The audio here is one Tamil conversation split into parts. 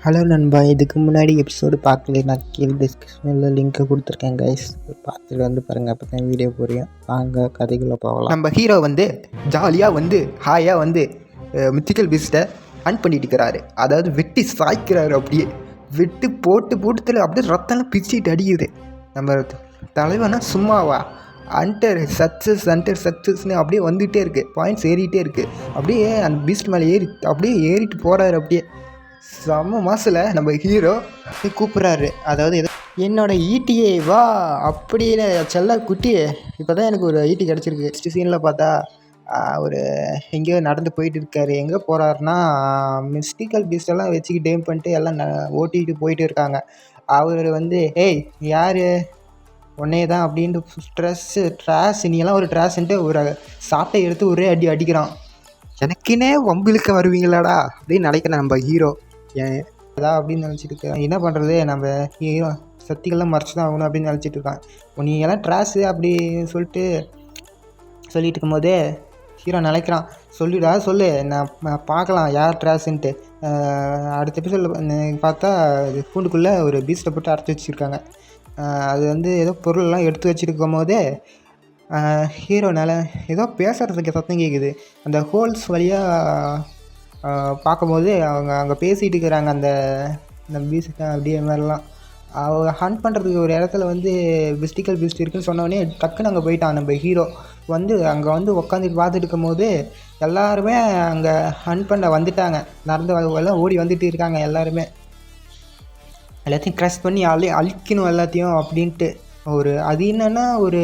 ஹலோ நண்பா, இதுக்கு முன்னாடி எபிசோடு பார்க்கல, நான் கீழே டிஸ்கிரிப்ஷனில் லிங்க்கை கொடுத்துருக்கேன் கைஸ். பார்த்துட்டு வந்து பாருங்கள், அப்போ தான் வீடியோ புரியும். வாங்க கதைக்குள்ளே போகலாம். நம்ம ஹீரோ வந்து ஜாலியாக வந்து ஹாயாக வந்து மித்திக்கல் பீஸ்ட்டை ஹண்ட் பண்ணிட்டு இருக்கிறாரு. அதாவது வெட்டி சாய்க்கிறாரு. அப்படியே வெட்டு போட்டு அப்படியே ரத்தம்லாம் பிச்சுட்டு அடிக்குது. நம்ம தலைவனா சும்மாவா அண்டர் சக்ஸஸ்ன்னு அப்படியே வந்துகிட்டே இருக்குது. பாயிண்ட்ஸ் ஏறிக்கிட்டே இருக்குது. அப்படியே அந்த பீஸ்ட் மேலே ஏறிட்டு போகிறாரு. அப்படியே செம்ம மாசில் நம்ம ஹீரோ கூப்பிட்றாரு. அதாவது என்னோட ஈட்டியே வா அப்படின்னு செல்ல குட்டி. இப்போ தான் எனக்கு ஒரு ஈட்டி கிடச்சிருக்கு. நெக்ஸ்ட் சீனில் பார்த்தா ஒரு எங்கேயோ நடந்து போயிட்டு இருக்காரு. எங்கே போகிறாருன்னா மிஸ்டிக்கல் பீஸ்டெல்லாம் வச்சுக்கிட்டு டேம் பண்ணிட்டு எல்லாம் ஓட்டிகிட்டு போயிட்டு இருக்காங்க. அவர் வந்து ஏய் யார் உன்னே தான் அப்படின்ட்டு ட்ராஸ் நீங்களாம் ஒரு ட்ராஸ்ன்ட்டு ஒரு சாட்டை எடுத்து ஒரே அடிக்கிறான். எனக்குன்னே வம்பிழுக்க வருவீங்களாடா அப்படின்னு நினைக்கிறேன் நம்ம ஹீரோ. ஏன் அதான் அப்படின்னு நினச்சிட்டு இருக்கேன். என்ன பண்ணுறது, நம்ம ஹீரோ சக்திகள்லாம் மறைச்சி தான் ஆகணும் அப்படின்னு நினச்சிட்டு இருக்கான். நீங்கள்லாம் ட்ராஸு அப்படி சொல்லிட்டு இருக்கும்போதே ஹீரோ நினைக்கிறான். சொல்லு நான் பார்க்கலாம் யார் ட்ராஸுன்ட்டு. அடுத்த எபிசோடில் பார்த்தா கூண்டுக்குள்ளே ஒரு பீஸ்ட்டை போட்டு அடைச்சி வச்சுருக்காங்க. அது வந்து ஏதோ பொருளெல்லாம் எடுத்து வச்சுருக்கும் போதே ஹீரோனால் ஏதோ பேசுகிறதுக்கு சத்தம் கேட்குது. அந்த ஹோல்ஸ் வழியாக பார்க்கும்போது அவங்க அங்கே பேசிகிட்டு இருக்கிறாங்க. அந்த பீஸ்ட் அப்படியே மாதிரிலாம் அவங்க ஹண்ட் பண்ணுறதுக்கு ஒரு இடத்துல வந்து மிஸ்டிக்கல் பீஸ்ட் இருக்குதுன்னு சொன்னோடனே டக்குன்னு அங்கே போயிட்டான். நம்ம ஹீரோ வந்து அங்கே வந்து உட்காந்துட்டு பார்த்துட்டு இருக்கும் போது எல்லாருமே அங்கே ஹண்ட் பண்ண வந்துட்டாங்க. எல்லாம் ஓடி வந்துட்டு இருக்காங்க. எல்லாருமே எல்லாத்தையும் க்ரஷ் பண்ணி அழிக்கணும் எல்லாத்தையும் அப்படின்ட்டு. அது என்னென்னா ஒரு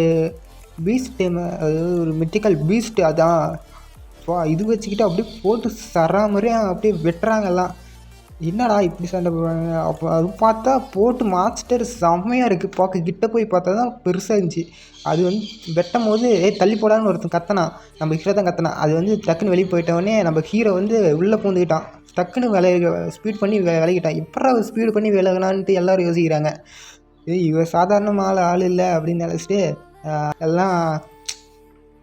பீஸ்ட், அதாவது ஒரு மித்திக்கல் பீஸ்ட்டு. அதான் இது வச்சுக்கிட்டு அப்படியே போட்டு சராமரியாக அப்படியே வெட்டுறாங்க எல்லாம். என்னடா இப்படி சண்டை போடுறாங்க. அப்போ அது பார்த்தா போட்டு மாஸ்டர் செம்மையாக இருக்குது. பார்க்க கிட்ட போய் பார்த்தா தான் பெருசாக இருந்துச்சு. அது வந்து வெட்டும் போது தள்ளி போடான்னு ஒருத்தன் கத்தனான். நம்ம ஹீரோ தான் கத்தனான். அது வந்து டக்குன்னு வெளியே போயிட்டோடனே நம்ம ஹீரோ வந்து உள்ளே பூந்துக்கிட்டான். டக்குன்னு ஸ்பீட் பண்ணி விலகிட்டான். எப்படா ஸ்பீடு பண்ணி விலகலான்ட்டு எல்லோரும் யோசிக்கிறாங்க. இவர் சாதாரணமான ஆள் இல்லை அப்படின்னு நினச்சிட்டு எல்லாம்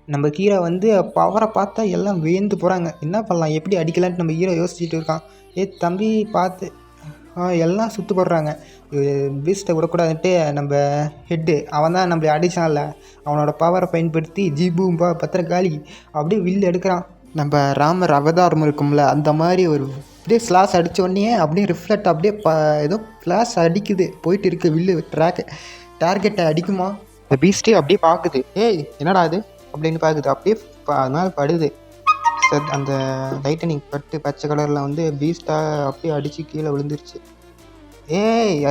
நம்ம ஹீரோ வந்து பவரை பார்த்தா எல்லாம் வியந்து போகிறாங்க. என்ன பண்ணலாம், எப்படி அடிக்கலான்ட்டு நம்ம ஹீரோ யோசிச்சுட்டு இருக்கான். தம்பி பார்த்து எல்லாம் சுற்று போடுறாங்க. பீஸ்ட்டை விடக்கூடாதுன்ட்டு நம்ம ஹெட்டு அவன் தான் நம்மளை அடித்தான்ல, அவனோட பவரை பயன்படுத்தி ஜிபூம்பா பத்திரக்காளி அப்படியே வில்லு எடுக்கிறான். நம்ம ராமர் அவதாரம் இருக்கும்ல, அந்த மாதிரி ஒரு அப்படியே ஃப்ளாஷ் அடித்தோடனே அப்படியே ரிஃப்ளெக்ட் அப்படியே ஏதோ ஃப்ளாஷ் அடிக்குது. போயிட்டு இருக்குது வில்லு டார்கெட்டை அடிக்குமா. இந்த பீஸ்ட்டே அப்படியே பார்க்குது. என்னடா அது அப்படின்னு பார்க்குது. அப்படியே அதனால் படுது. அந்த லைட்டனிங் பட்டு பச்சை கலரில் வந்து பீஸ்ட்டாக அப்படியே அடித்து கீழே விழுந்துருச்சு.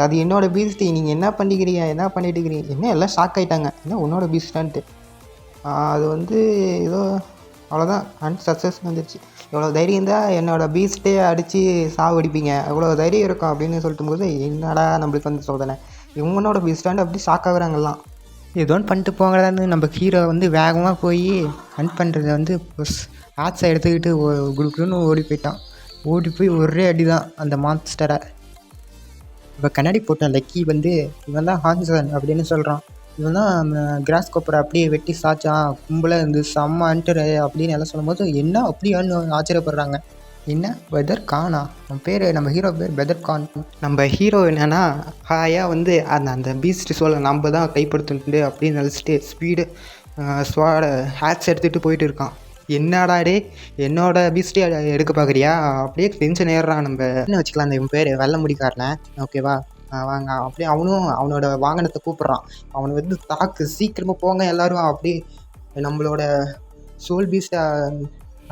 அது என்னோடய பீஸ்ட்டு, நீங்கள் என்ன பண்ணிட்டு இருக்கிறீங்க, என்ன எல்லாம் ஷாக் ஆகிட்டாங்க. என்ன உன்னோட பீஸ்டான்ட்டு. அது வந்து ஏதோ அவ்வளோதான் சக்ஸஸ் வந்துருச்சு. எவ்வளோ தைரியம் தான் என்னோடய பீஸ்ட்டே அடித்து சாவடிப்பீங்க, அவ்வளோ தைரியம் இருக்கும் அப்படின்னு சொல்லிட்டு போது என்னடா நம்மளுக்கு வந்து சொல்கிறேன் இவங்களோட பீஸ்டாண்டு அப்படி ஷாக் ஆகுறாங்கலாம். ஏதோன்னு பண்ணிட்டு போங்கடான்னு நம்ம ஹீரோ வந்து வேகமாக போய் ஹண்ட் பண்ணுறத வந்து ஆட்ஸை எடுத்துக்கிட்டு குடுக்குன்னு ஓடி போயிட்டான். ஓடி போய் ஒரே அடி தான் அந்த மான்ஸ்டரை. இப்போ கண்ணாடி போட்ட லக்கி வந்து இவன் தான் ஹான்சன் அப்படின்னு சொல்கிறான். இவன் தான் கிராஸ் கோப்பரை அப்படியே வெட்டி சாச்சான், கும்பலாக இருந்து செம்ம அண்டர் அப்படின்னு எல்லாம் சொல்லும்போது என்ன அப்படியான்னு ஆச்சரியப்படுறாங்க. என்ன வெதர் கானா, நம்ம பேர், நம்ம ஹீரோ பேர் வெதர் கான். நம்ம ஹீரோ என்னென்னா ஹாயாக வந்து அந்த பீஸ்ட் சோலை நம்ம தான் கைப்படுத்திட்டு அப்படின்னு நினச்சிட்டு ஸ்பீடு ஸ்வாட ஹேட்ஸ் எடுத்துகிட்டு போயிட்டு இருக்கான். என்னடா டே என்னோட பீஸ்டே எடுக்க பார்க்குறியா அப்படியே டென்ஷன் ஏறுறான். நம்ம என்ன வச்சுக்கலாம், அந்த இவன் பேர் வெள்ள முடிக்காரனே, ஓகேவா வாங்க அப்படியே அவனும் அவனோட வாகனத்தை கூப்பிட்றான். அவனை வந்து தாக்கு சீக்கிரமாக போங்க எல்லோரும். அப்படியே நம்மளோட சோல் பீஸ்ட்டை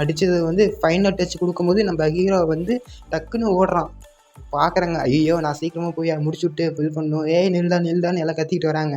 அடித்தது வந்து ஃபைனல் டச் கொடுக்கும்போது நம்ம ஹீரோ வந்து டக்குன்னு ஓடுறான். பார்க்குறாங்க, ஐயோ நான் சீக்கிரமாக போய் முடிச்சு விட்டு ஃபில் பண்ணணும், நில்டான்னு எல்லாம் கத்திக்கிட்டு வராங்க.